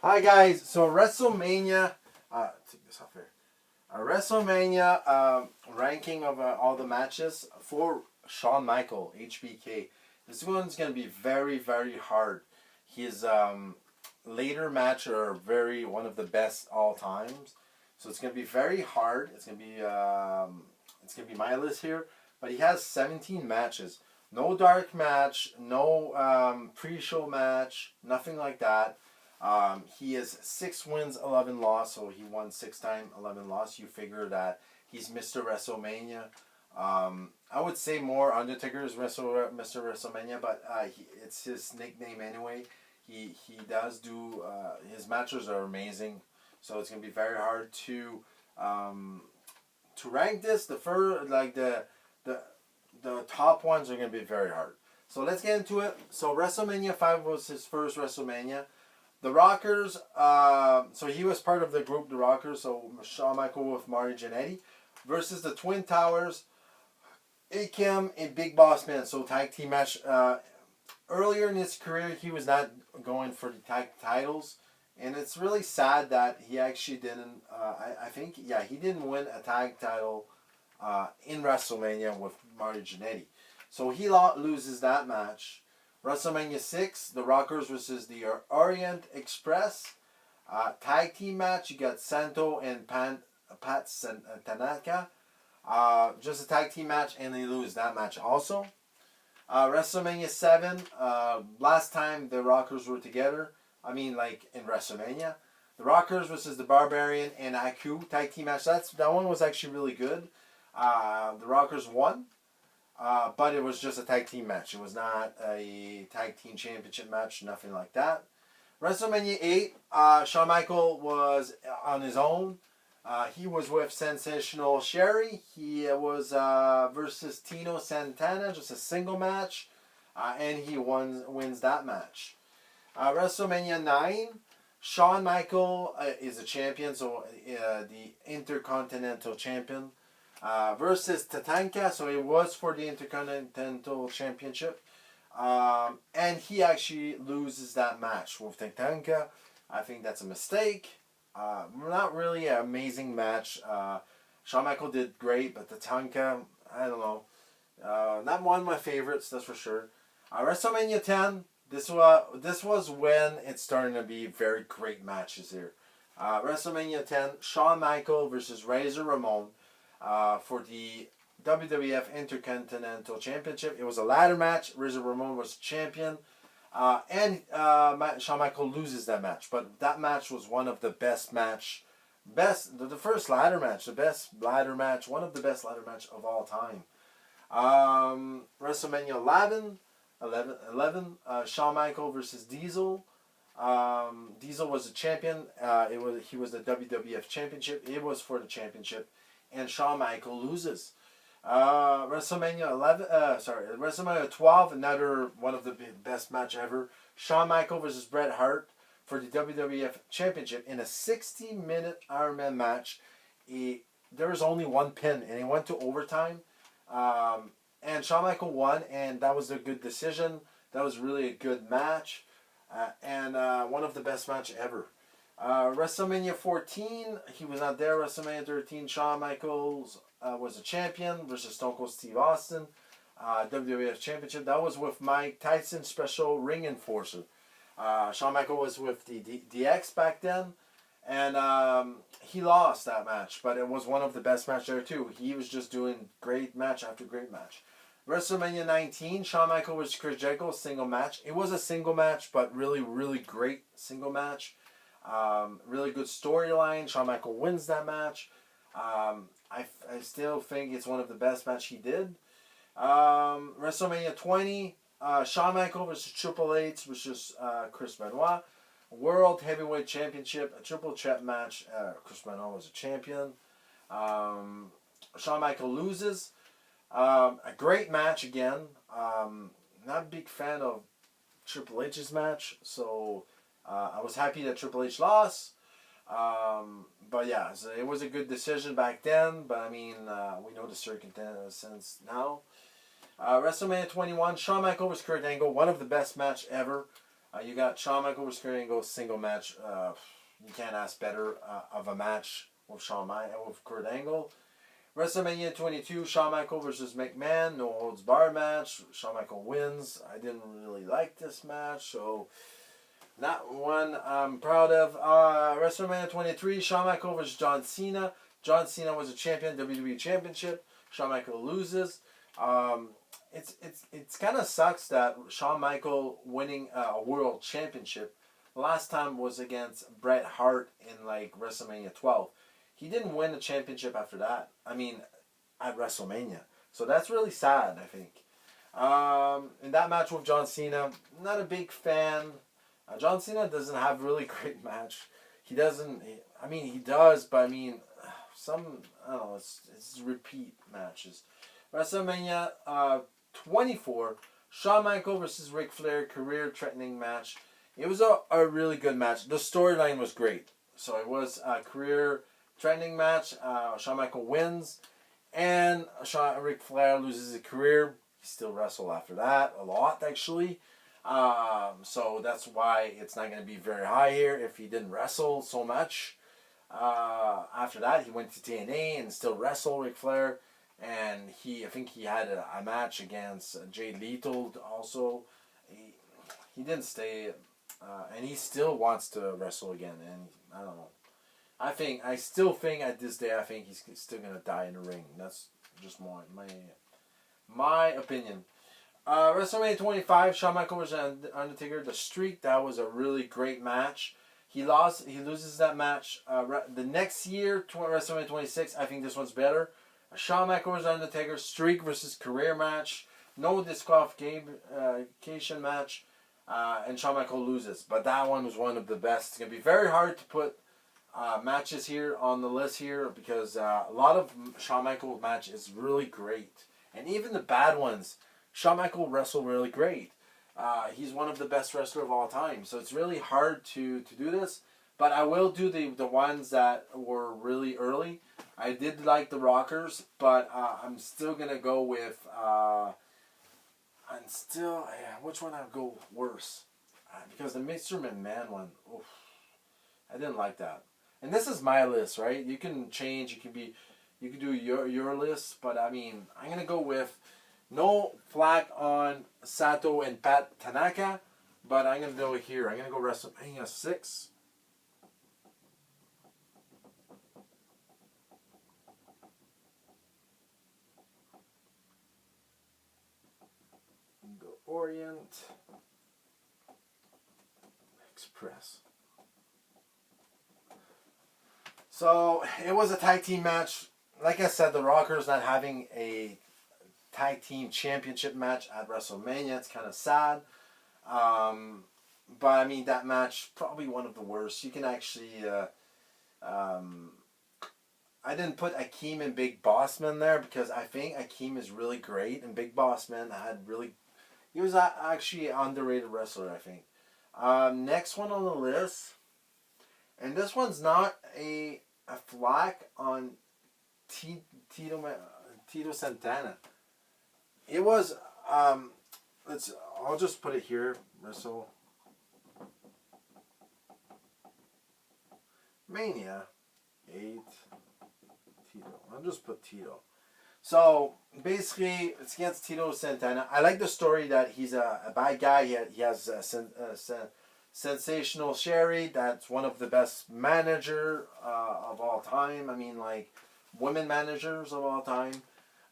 Hi guys, so WrestleMania, take this off here. WrestleMania ranking of all the matches for Shawn Michael, HBK. This one's gonna be very, very hard. His later match are one of the best all times, so it's gonna be very hard. It's gonna be my list here, but he has 17 matches. No dark match, no pre-show match, nothing like that. He has 6 wins, 11 loss, so he won 6 times, 11 loss. You figure that he's Mr. WrestleMania. I would say more Undertaker is Mr. WrestleMania, but it's his nickname anyway. He does do his matches are amazing, so it's gonna be very hard to rank this. The top ones are gonna be very hard. So let's get into it. So WrestleMania 5 was his first WrestleMania. The Rockers, so he was part of the group, The Rockers, so Shawn Michael with Marty Jannetty, versus the Twin Towers, Akim and Big Boss Man, so tag team match. Earlier in his career, he was not going for the tag titles, and it's really sad that he actually didn't, I think, yeah, he didn't win a tag title in WrestleMania with Marty Jannetty. So he loses that match. WrestleMania 6, the Rockers versus the Orient Express. Tag team match, you got Santo and Pat Tanaka. Just a tag team match, and they lose that match also. WrestleMania 7, last time the Rockers were together, like in WrestleMania. The Rockers versus the Barbarian and Aku tag team match. That one was actually really good. The Rockers won. But it was just a tag team match. It was not a tag team championship match, nothing like that. WrestleMania 8, Shawn Michael was on his own. He was with Sensational Sherry. He was versus Tino Santana, just a single match. And he wins that match. WrestleMania 9, Shawn Michael is a champion, so the Intercontinental Champion. Versus Tatanka, so it was for the Intercontinental Championship. And he actually loses that match with Tatanka. I think that's a mistake. Not really an amazing match. Shawn Michael did great, but Tatanka, I don't know. Not one of my favorites, that's for sure. WrestleMania 10, this was when it started to be very great matches here. WrestleMania 10, Shawn Michael versus Razor Ramon. For the WWF Intercontinental Championship. It was a ladder match. Razor Ramon was champion. And Shawn Michael loses that match. But that match was one of the best match. The first ladder match. The best ladder match. One of the best ladder match of all time. WrestleMania 11 Shawn Michael versus Diesel. Diesel was the champion. He was the WWF Championship. It was for the championship. And Shawn Michael loses. WrestleMania 12, another one of the best match ever. Shawn Michael versus Bret Hart for the WWF Championship in a 60-minute Iron Man match. There was only one pin, and it went to overtime. And Shawn Michael won, and that was a good decision. That was really a good match, and one of the best match ever. WrestleMania 14, he was not there. WrestleMania 13, Shawn Michaels was a champion versus Stone Cold Steve Austin. WWF Championship. That was with Mike Tyson, Special Ring Enforcer. Shawn Michaels was with the DX back then. And he lost that match. But it was one of the best matches there too. He was just doing great match after great match. WrestleMania 19, Shawn Michaels versus Chris Jericho, single match. It was a single match, but really, really great single match. Really good storyline. Shawn Michaels wins that match. I still think it's one of the best matches he did. WrestleMania 20, Shawn Michaels versus Triple H versus Chris Benoit. World Heavyweight Championship, a triple threat match. Chris Benoit was a champion. Shawn Michaels loses. A great match again. Not a big fan of Triple H's match, so I was happy that Triple H lost. But yeah, so it was a good decision back then. But we know the circumstances now. WrestleMania 21, Shawn Michaels versus Kurt Angle, one of the best match ever. You got Shawn Michaels versus Kurt Angle single match. You can't ask better of a match with with Kurt Angle. WrestleMania 22, Shawn Michaels versus McMahon, no holds barred match. Shawn Michaels wins. I didn't really like this match, so not one I'm proud of. WrestleMania 23, Shawn Michaels versus John Cena. John Cena was a champion, WWE Championship. Shawn Michaels loses. It's kind of sucks that Shawn Michaels winning a world championship. The last time was against Bret Hart in like WrestleMania 12. He didn't win the championship after that. I mean, at WrestleMania. So that's really sad, I think. In that match with John Cena, not a big fan. John Cena doesn't have really great match. He doesn't. I mean, he does, but I mean, I don't know. It's repeat matches. WrestleMania 24, Shawn Michaels versus Ric Flair, career-threatening match. It was a really good match. The storyline was great. So it was a career-threatening match. Shawn Michaels wins, and Ric Flair loses his career. He still wrestled after that, a lot actually. So that's why it's not going to be very high here if he didn't wrestle so much. After that, he went to TNA and still wrestled Ric Flair. And I think he had a match against Jay Lethal also. He didn't stay, and he still wants to wrestle again. And I don't know. I still think at this day, I think he's still gonna die in the ring. That's just my opinion. WrestleMania 25, Shawn Michaels versus Undertaker. The Streak, that was a really great match. He loses that match. The next year, WrestleMania 26, I think this one's better. Shawn Michaels versus Undertaker, Streak versus career match. No disqualification match. And Shawn Michaels loses. But that one was one of the best. It's going to be very hard to put matches here on the list here because a lot of Shawn Michaels match is really great. And even the bad ones, Shawn Michaels wrestled really great. He's one of the best wrestlers of all time. So it's really hard to do this. But I will do the ones that were really early. I did like the Rockers, but I'm still going to go with... which one I'll go worse? Because the Mr. McMahon one, oof, I didn't like that. And this is my list, right? You can change. You can do your list. But I mean, I'm going to go with... No flack on Sato and Pat Tanaka, but I'm going to do it here. I'm going to go WrestleMania 6. Go Orient Express. So it was a tag team match. Like I said, the Rockers not having a tag team championship match at WrestleMania. It's kind of sad. But I mean, that match, probably one of the worst. You can actually... I didn't put Akeem and Big Boss Man there because I think Akeem is really great. And Big Boss Man he was actually an underrated wrestler, I think. Next one on the list. And this one's not a flack on Tito Santana. It was, I'll just put it here, WrestleMania 8, Tito. I'll just put Tito. So, basically, it's against Tito Santana. I like the story that he's a bad guy. He has a sensational Sherry. That's one of the best manager of all time. I mean, like, women managers of all time.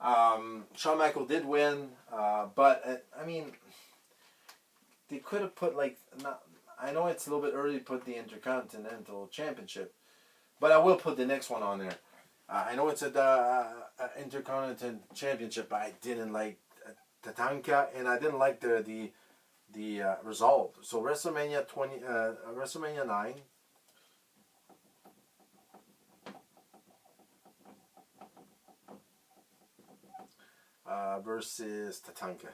Shawn Michaels did win, but I mean, they could have put I know it's a little bit early to put the Intercontinental Championship, but I will put the next one on there. I know it's a Intercontinental Championship, but I didn't like Tatanka, and I didn't like the result. So WrestleMania 9. Versus Tatanka.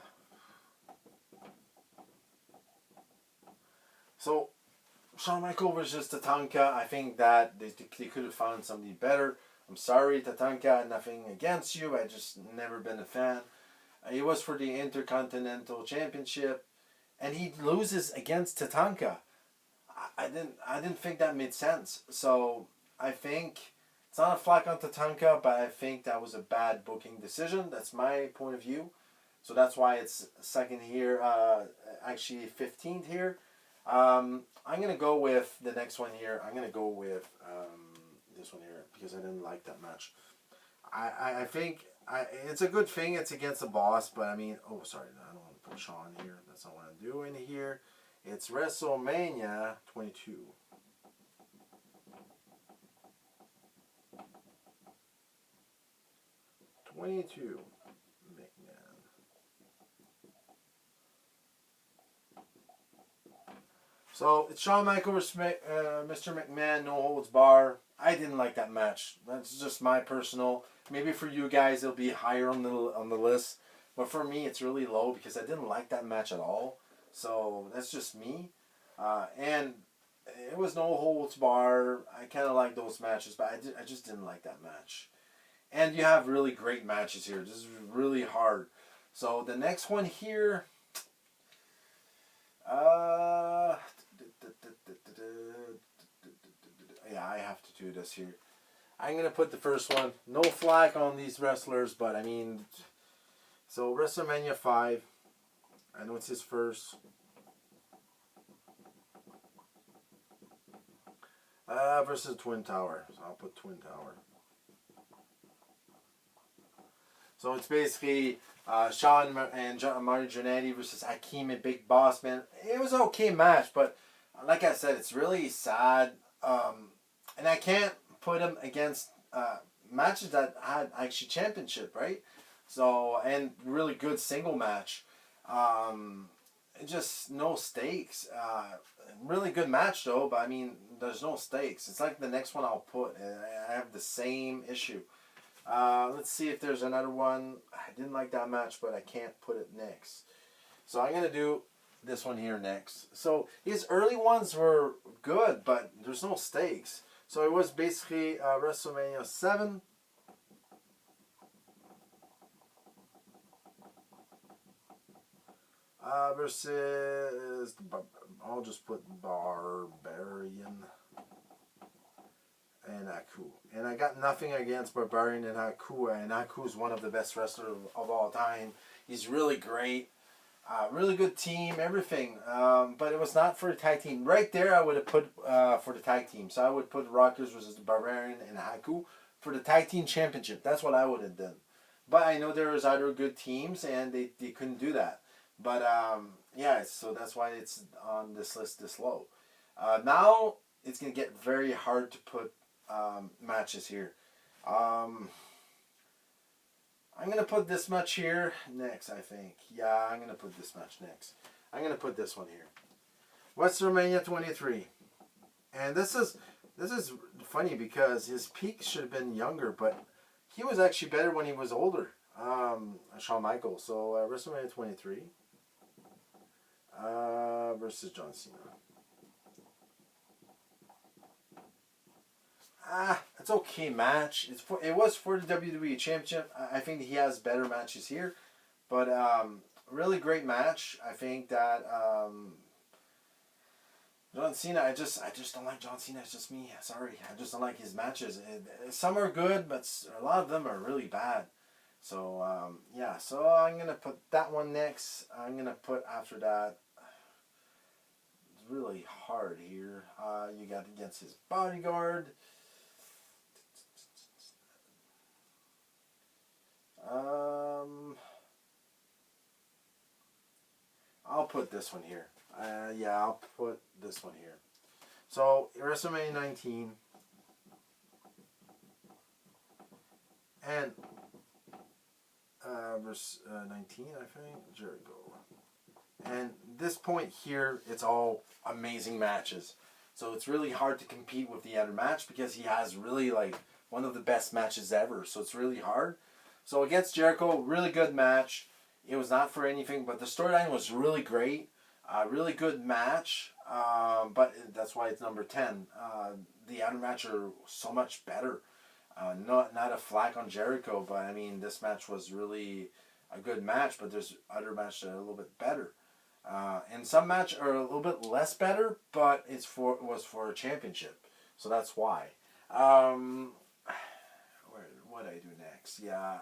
So, Shawn Michaels versus Tatanka, I think that they could have found somebody better. I'm sorry, Tatanka, nothing against you. I just never been a fan. It was for the Intercontinental Championship. and he loses against Tatanka. I didn't think that made sense. So I think it's not a flack on Tatanka, but I think that was a bad booking decision. That's my point of view. So that's why it's second here, actually 15th here. I'm going to go with the next one here. I'm going to go with this one here because I didn't like that match. I think it's a good thing it's against the boss, but I mean, oh, sorry, I don't want to put Shawn here. That's not what I'm doing here. It's WrestleMania 22. McMahon. So it's Shawn Michaels versus Mr. McMahon, no holds bar. I didn't like that match. That's just my personal. Maybe for you guys it'll be higher on the list, but for me it's really low because I didn't like that match at all. So that's just me, and it was no holds bar. I kind of like those matches, but I just didn't like that match. And you have really great matches here. This is really hard. So the next one here. Yeah, I have to do this here. I'm going to put the first one. No flack on these wrestlers, but I mean... So, WrestleMania 5. I know it's his first. Versus Twin Tower. So, I'll put Twin Tower. So, it's basically Shawn and Marty Jannetty versus Hakeem and Big Boss Man. It was an okay match, but like I said, it's really sad. And I can't put him against matches that had actually championship, right? So, and really good single match. Just no stakes. Really good match though, but I mean, there's no stakes. It's like the next one I'll put. I have the same issue. Let's see if there's another one. I didn't like that match, but I can't put it next. So I'm going to do this one here next. So his early ones were good, but there's no stakes. So it was basically WrestleMania 7. Versus, I'll just put Barbarian and Haku. And I got nothing against Barbarian and Haku. And Haku is one of the best wrestlers of all time. He's really great. Really good team, everything. But it was not for the tag team. Right there, I would have put for the tag team. So I would put Rockers versus the Barbarian and Haku for the tag team championship. That's what I would have done. But I know there was other good teams, and they couldn't do that. But yeah, so that's why it's on this list this low. Now it's going to get very hard to put matches here. I'm going to put this match here next, I think. Yeah, I'm going to put this match next. I'm going to put this one here. WrestleMania 23. And this is funny because his peak should have been younger, but he was actually better when he was older. Shawn Michaels. So WrestleMania 23 versus John Cena. It's okay match. It was for the WWE Championship. I think he has better matches here, but really great match. I think that John Cena. I just don't like John Cena. It's just me. Sorry, I just don't like his matches. Some are good, but a lot of them are really bad. So yeah. So I'm gonna put that one next. I'm gonna put after that. It's really hard here. You got against his bodyguard. I'll put this one here. Yeah, I'll put this one here. So, WrestleMania 19. And, verse 19, I think, Jericho. And this point here, it's all amazing matches. So, it's really hard to compete with the other match because he has really, like, one of the best matches ever. So, it's really hard. So, against Jericho, really good match. It was not for anything, but the storyline was really great. Really good match, but that's why it's number 10. The other matches are so much better. Not a flack on Jericho, but I mean, this match was really a good match, but there's other matches that are a little bit better. And some match are a little bit less better, but it was for a championship, so that's why. What do I do next? Yeah.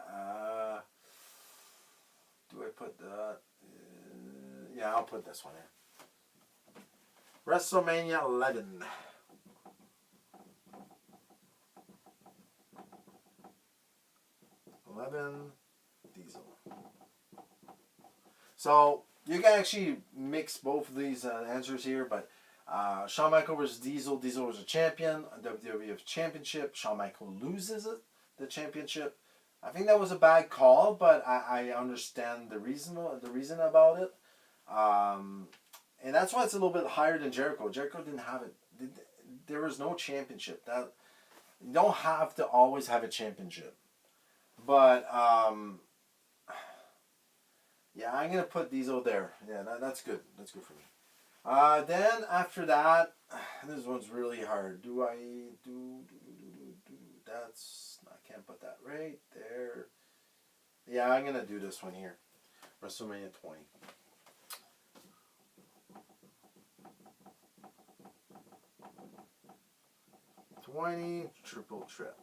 Do I put the? Yeah, I'll put this one in. WrestleMania 11. 11 Diesel. So you can actually mix both of these answers here, but Shawn Michaels versus Diesel. Diesel was a champion, a WWE Championship. Shawn Michaels loses it, the championship. I think that was a bad call, but I understand the reason about it. And that's why it's a little bit higher than Jericho. Jericho didn't have it. There was no championship. That you don't have to always have a championship. But yeah, I'm gonna put Diesel there. Yeah, that's good. That's good for me. Then after that, this one's really hard. Do I do? That's I can't put that right there. Yeah, I'm gonna do this one here. WrestleMania 20. Triple Threat.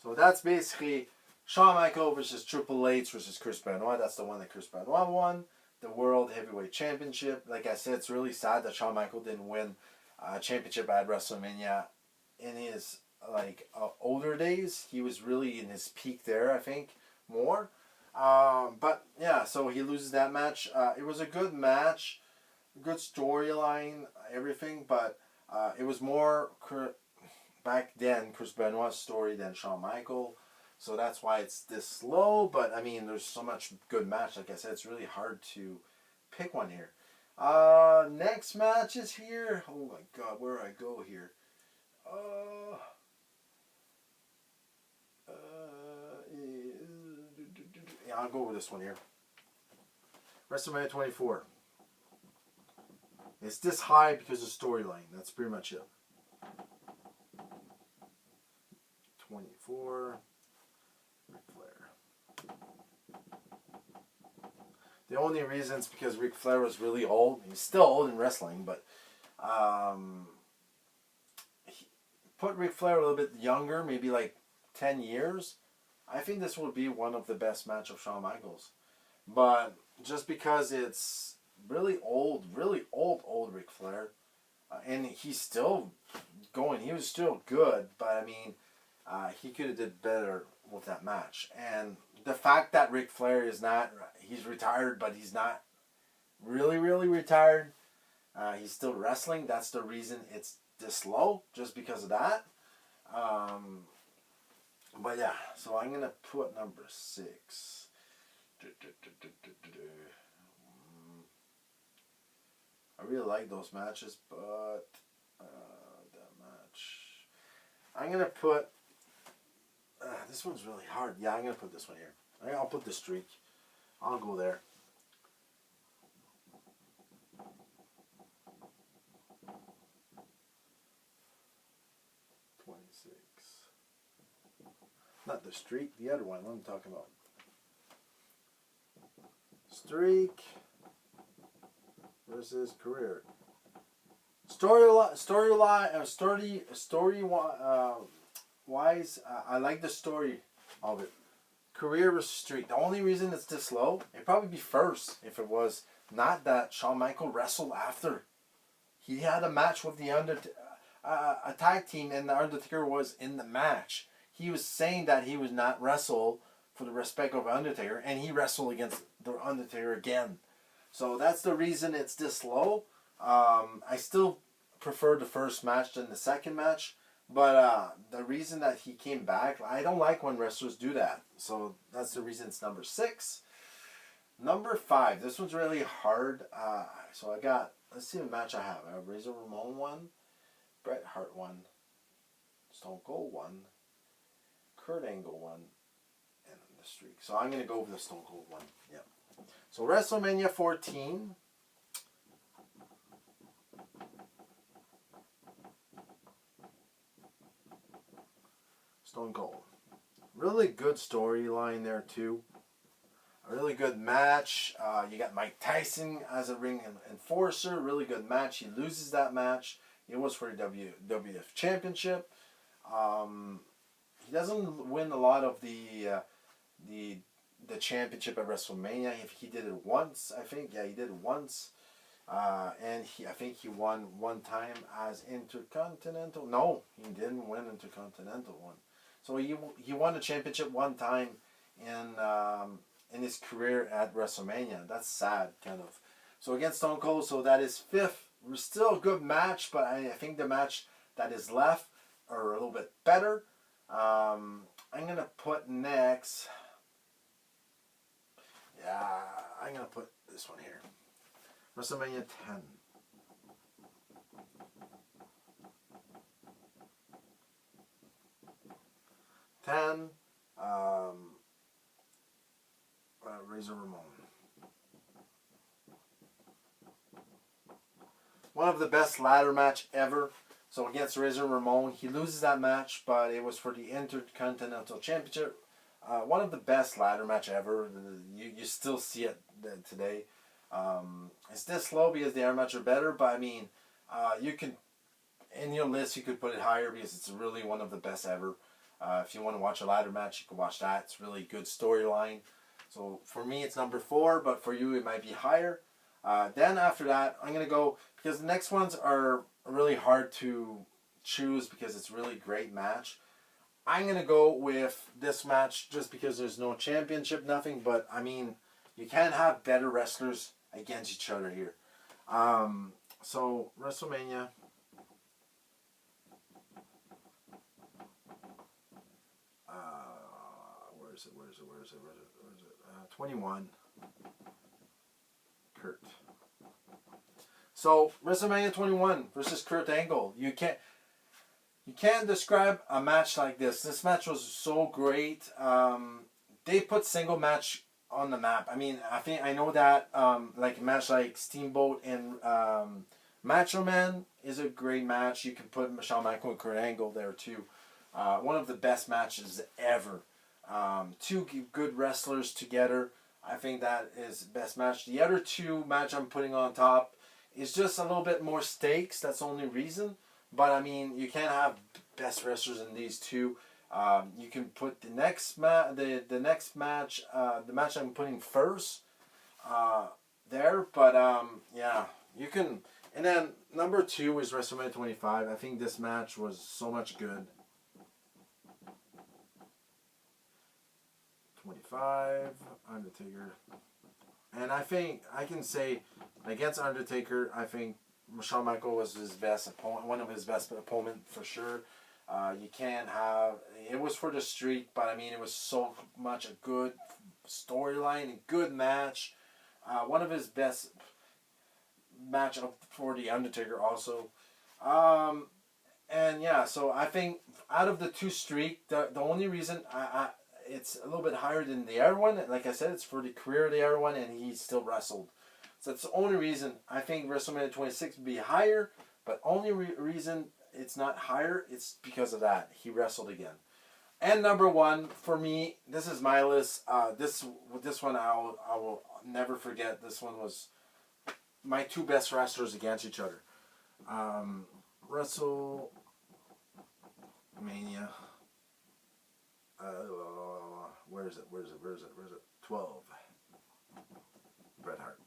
So that's basically Shawn Michaels versus Triple H versus Chris Benoit. That's the one that Chris Benoit won. The World Heavyweight Championship. Like I said, it's really sad that Shawn Michaels didn't win a championship at WrestleMania in his older days. He was really in his peak there, I think, more. But yeah, so he loses that match. It was a good match, good storyline, everything, but it was more back then Chris Benoit's story than Shawn Michaels. So that's why it's this slow. But I mean, there's so much good match. Like I said, it's really hard to pick one here. Next match is here. Oh my God, where do I go here? Yeah, I'll go with this one here. WrestleMania 24. It's this high because of storyline. That's pretty much it. 24. Ric Flair. The only reason is because Ric Flair was really old. He's still old in wrestling, but he put Ric Flair a little bit younger, maybe like 10 years. I think this would be one of the best match of Shawn Michaels. But just because it's really old Ric Flair, and he's still going. He was still good, but I mean, he could have did better with that match. And the fact that Ric Flair is not, he's retired, but he's not really retired. He's still wrestling. That's the reason it's this low, just because of that. But yeah, so I'm going to put number 6. I really like those matches, but that match. I'm going to put, this one's really hard. Yeah, I'm going to put this one here. I'll put the streak. I'll go there. Not the streak, the other one. What I'm talking about. Streak versus career. Wise, I like the story of it. Career versus streak. The only reason it's this low, it'd probably be first if it was not that Shawn Michaels wrestled after. He had a match with the a tag team, and the Undertaker was in the match. He was saying that he would not wrestle for the respect of Undertaker, and he wrestled against the Undertaker again. So that's the reason it's this low. I still prefer the first match than the second match, but the reason that he came back, I don't like when wrestlers do that. So that's the reason it's number 6. Number 5. This one's really hard. So I got, let's see what match I have. I have Razor Ramon 1, Bret Hart 1, Stone Cold 1, Kurt Angle 1, and the streak. So I'm going to go with the Stone Cold 1. Yep. So WrestleMania 14. Stone Cold. Really good storyline there too. really good match. You got Mike Tyson as a ring enforcer. Really good match. He loses that match. It was for the WWF Championship. He doesn't win a lot of the championship at WrestleMania. He did it once, I think. Yeah, he did it once. And I think he won one time as Intercontinental. No, he didn't win Intercontinental one. So he won the championship one time in his career at WrestleMania. That's sad, kind of. So against Stone Cold, so that is fifth. Still a good match, but I think the match that is left are a little bit better. I'm gonna put next. Yeah, I'm gonna put this one here. WrestleMania 10. 10. Razor Ramon. One of the best ladder match ever. So against Razor Ramon, he loses that match, but it was for the Intercontinental Championship. One of the best ladder match ever. You still see it today. It's this slow because the air match are better, but I mean, you can, in your list, you could put it higher because it's really one of the best ever. If you want to watch a ladder match, you can watch that. It's really good storyline. So for me, it's number 4, but for you, it might be higher. Then after that, I'm going to go, because the next ones are really hard to choose because it's really great match. I'm going to go with this match just because there's no championship, nothing, but I mean, you can't have better wrestlers against each other here. So, WrestleMania. Where is it? 21. Kurt. So, WrestleMania 21 versus Kurt Angle. You can't describe a match like this. This match was so great. They put single match on the map. I mean, I know that like a match like Steamboat and Macho Man is a great match. You can put Shawn Michaels and Kurt Angle there too. One of the best matches ever. Two good wrestlers together. I think that is the best match. The other two match I'm putting on top is just a little bit more stakes. That's the only reason. But I mean, you can't have best wrestlers in these two. You can put the next match, the match I'm putting first, there. But yeah, you can. And then number 2 is WrestleMania 25. I think this match was so much good. 25, Undertaker. And I think I can say against Undertaker, I think Shawn Michaels was his best opponent, one of his best opponent for sure. You can't have, it was for the streak, but I mean, it was so much a good storyline, a good match. One of his best match for the Undertaker also. And yeah, so I think out of the 2 streak, the only reason it's a little bit higher than the other one, like I said, it's for the career of the other one, and he still wrestled. So that's the only reason I think WrestleMania 26 would be higher, but only reason it's not higher, it's because of that. He wrestled again. And number 1, for me, this is my list. This one I will never forget. This one was my 2 best wrestlers against each other. WrestleMania. 12. Bret Hart.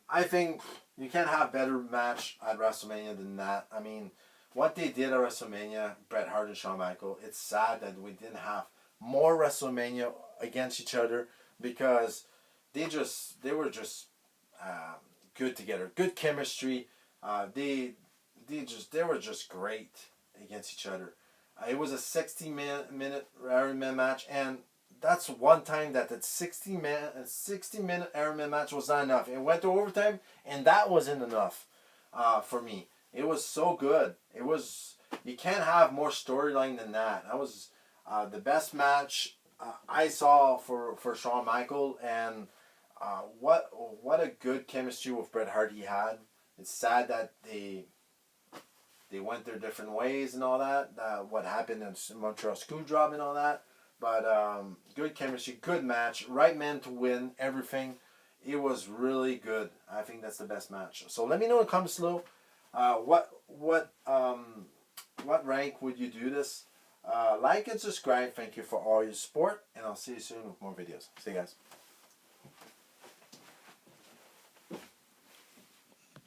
I think you can't have better match at WrestleMania than that. I mean, what they did at WrestleMania, Bret Hart and Shawn Michaels, it's sad that we didn't have more WrestleMania against each other because they were just good together, good chemistry. They were just great against each other. It was a 60-minute Iron Man match, and that's one time that 60-minute Iron Man match was not enough. It went to overtime, and that wasn't enough for me. It was so good. It was, you can't have more storyline than that. That was the best match I saw for Shawn Michaels, and what a good chemistry with Bret Hart he had. It's sad that they went their different ways and all that. What happened in Montreal Screwjob and all that. But good chemistry, good match, right man to win everything. It was really good. I think that's the best match. So let me know in the comments below. What rank would you do this? Like and subscribe. Thank you for all your support, and I'll see you soon with more videos. See you guys.